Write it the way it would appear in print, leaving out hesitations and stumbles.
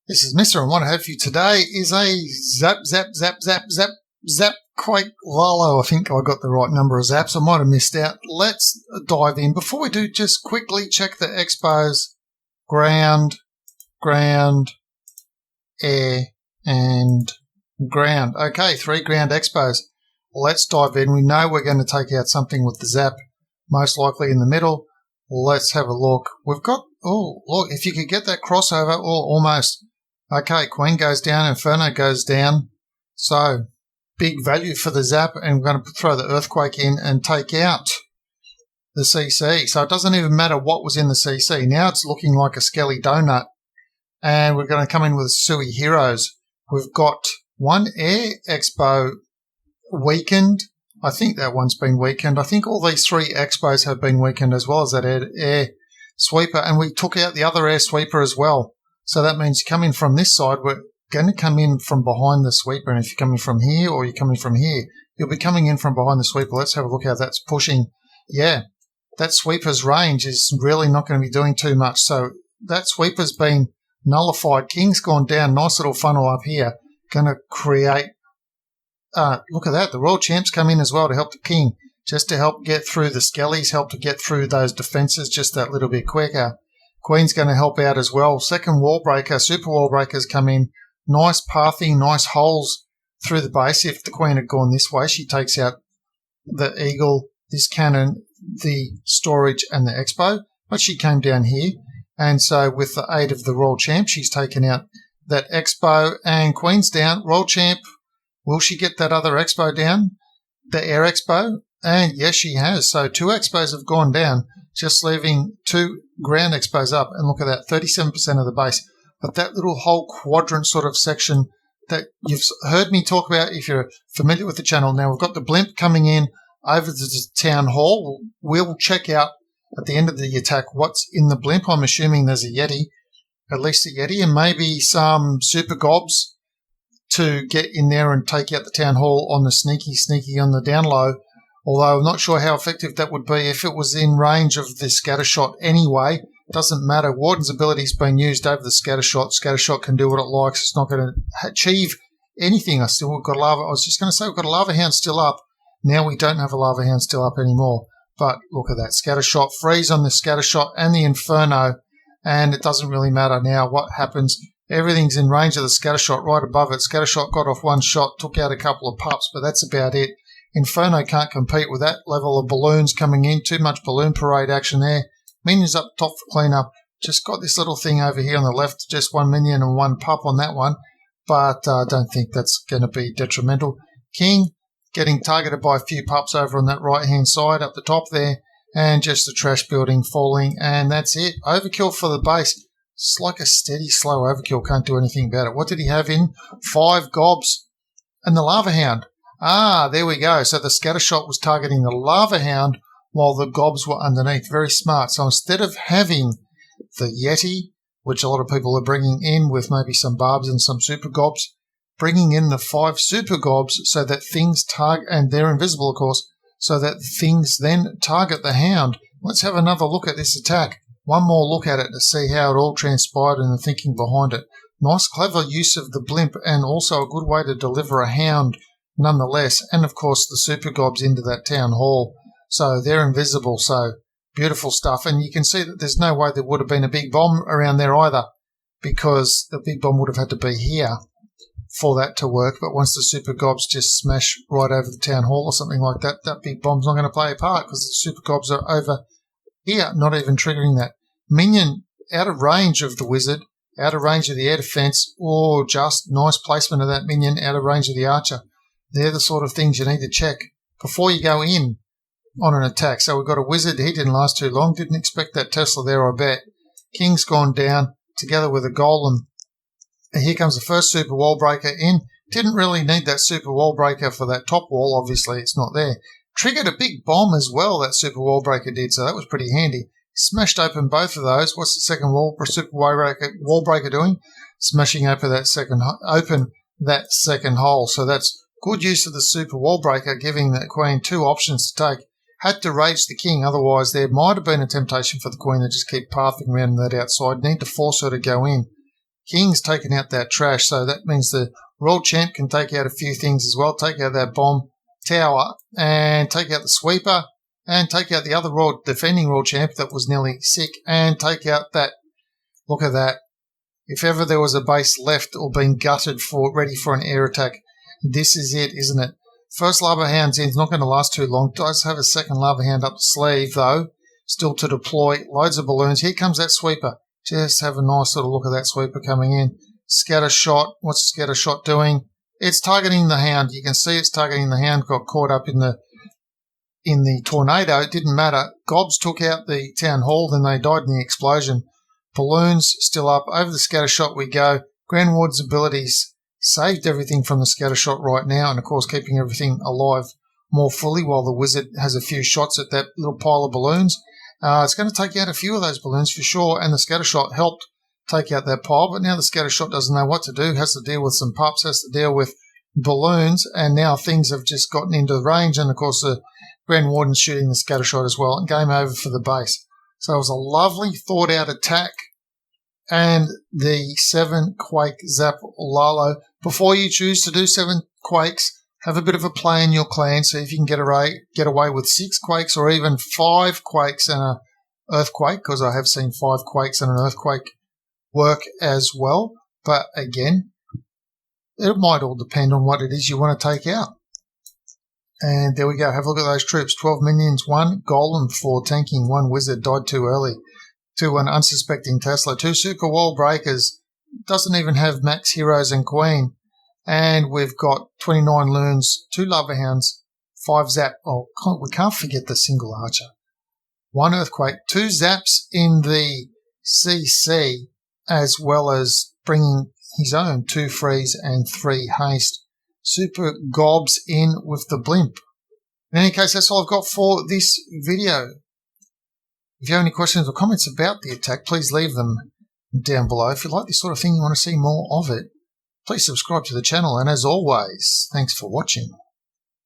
This is Mr. and what I have for you today is a zap quake LALO. I think I got the right number of zaps. I might have missed out. Let's dive in. Before we do, just quickly check the expos. Ground, air, and ground. Okay, 3 ground expos. Let's dive in. We know we're going to take out something with the zap, most likely in the middle. Let's have a look. We've got, oh, look, if you could get that crossover, oh, almost. Okay, Queen goes down, Inferno goes down. So, big value for the zap, and we're going to throw the Earthquake in and take out the CC. So it doesn't even matter what was in the CC. Now it's looking like a Skelly donut. And we're going to come in with Sui Heroes. We've got one Air Expo weakened. I think that one's been weakened. I think all these 3 Expos have been weakened as well as that Air Sweeper. And we took out the other Air Sweeper as well. So that means you come in from this side, we're going to come in from behind the sweeper. And if you're coming from here or you're coming from here, you'll be coming in from behind the sweeper. Let's have a look how that's pushing. Yeah, that sweeper's range is really not going to be doing too much. So that sweeper's been nullified. King's gone down. Nice little funnel up here. Going to create, look at that. The Royal Champs come in as well to help the King, just to help get through the Skellies, help to get through those defences just that little bit quicker. Queen's going to help out as well. Second wall breaker, super wall breakers come in. Nice pathing, nice holes through the base. If the Queen had gone this way, she takes out the Eagle, this cannon, the storage and the Expo. But she came down here. And so with the aid of the Royal Champ, she's taken out that Expo and Queen's down. Royal Champ, will she get that other Expo down? The Air Expo? And yes, she has. So 2 Expos have gone down, just leaving 2 ground expos up. And look at that, 37% of the base. But that little whole quadrant sort of section that you've heard me talk about if you're familiar with the channel. Now we've got the blimp coming in over to the town hall. We'll check out at the end of the attack what's in the blimp. I'm assuming there's a Yeti, at least a Yeti, and maybe some super gobs to get in there and take out the town hall on the sneaky on the down low. Although I'm not sure how effective that would be if it was in range of the scatter shot anyway. Doesn't matter. Warden's ability's been used over the scatter shot. Scatter shot can do what it likes. It's not going to achieve anything. I was just going to say we've got a Lava Hound still up. Now we don't have a Lava Hound still up anymore. But look at that. Scatter shot. Freeze on the scatter shot and the Inferno. And it doesn't really matter now what happens. Everything's in range of the scatter shot right above it. Scatter shot got off one shot, took out a couple of pups, but that's about it. Inferno can't compete with that level of balloons coming in. Too much balloon parade action there. Minions up top for cleanup. Just got this little thing over here on the left. Just 1 minion and 1 pup on that one. But I don't think that's going to be detrimental. King getting targeted by a few pups over on that right-hand side up the top there. And just the trash building falling. And that's it. Overkill for the base. It's like a steady, slow overkill. Can't do anything about it. What did he have in? 5 gobs. And the Lava Hound. Ah, there we go. So the scatter shot was targeting the Lava Hound while the gobs were underneath. Very smart. So instead of having the Yeti, which a lot of people are bringing in with maybe some barbs and some super gobs, bringing in the 5 super gobs so that things target, and they're invisible, of course, so that things then target the Hound. Let's have another look at this attack. One more look at it to see how it all transpired and the thinking behind it. Nice, clever use of the blimp and also a good way to deliver a Hound nonetheless, and of course the super gobs into that town hall, so they're invisible. So beautiful stuff. And you can see that there's no way there would have been a big bomb around there either, because the big bomb would have had to be here for that to work. But once the super gobs just smash right over the town hall or something like that, that big bomb's not going to play a part because the super gobs are over here, not even triggering that. Minion out of range of the wizard, out of range of the air defense, or just nice placement of that minion out of range of the archer. They're the sort of things you need to check before you go in on an attack. So we've got a wizard. He didn't last too long. Didn't expect that Tesla there, I bet. King's gone down together with a golem. And here comes the first super wall breaker in. Didn't really need that super wall breaker for that top wall. Obviously, it's not there. Triggered a big bomb as well, that super wall breaker did. So that was pretty handy. Smashed open both of those. What's the second super wall breaker doing? Smashing open that second hole. So that's good use of the super wall breaker, giving the Queen 2 options to take. Had to rage the King, otherwise there might have been a temptation for the Queen to just keep pathing around that outside. Need to force her to go in. King's taking out that trash, so that means the World Champ can take out a few things as well. Take out that bomb tower and take out the sweeper and take out the other defending World Champ that was nearly sick and take out that. Look at that. If ever there was a base left or being gutted ready for an air attack, this is it, isn't it? First Lava Hound's in's not going to last too long. Does have a second Lava Hound up the sleeve, though. Still to deploy. Loads of balloons. Here comes that sweeper. Just have a nice little look at that sweeper coming in. Scatter shot. What's scatter shot doing? It's targeting the Hound. You can see it's targeting the Hound. Got caught up in the tornado. It didn't matter. Gobs took out the town hall, then they died in the explosion. Balloons still up. Over the scatter shot we go. Grand Ward's abilities saved everything from the scatter shot right now, and of course keeping everything alive more fully while the wizard has a few shots at that little pile of balloons. It's going to take out a few of those balloons for sure, and the scatter shot helped take out that pile, but now the scatter shot doesn't know what to do, has to deal with some pups, has to deal with balloons, and now things have just gotten into range, and of course the Grand Warden's shooting the scatter shot as well, and game over for the base. So it was a lovely thought out attack, and the 7 Quake Zap LALO. Before you choose to do 7 Quakes, have a bit of a play in your clan, see if you can get away with 6 Quakes or even 5 Quakes and an Earthquake, because I have seen 5 Quakes and an Earthquake work as well. But again, it might all depend on what it is you want to take out. And there we go. Have a look at those troops. 12 minions, 1 golem for tanking, 1 wizard died too early to an unsuspecting Tesla, 2 super wall breakers, doesn't even have max heroes and queen. And we've got 29 loons, 2 lava hounds, 5 zap. Oh, we can't forget the single archer. 1 earthquake, 2 zaps in the CC, as well as bringing his own 2 freeze and 3 haste. Super gobs in with the blimp. In any case, that's all I've got for this video. If you have any questions or comments about the attack, please leave them down below. If you like this sort of thing, you want to see more of it, please subscribe to the channel. And as always, thanks for watching.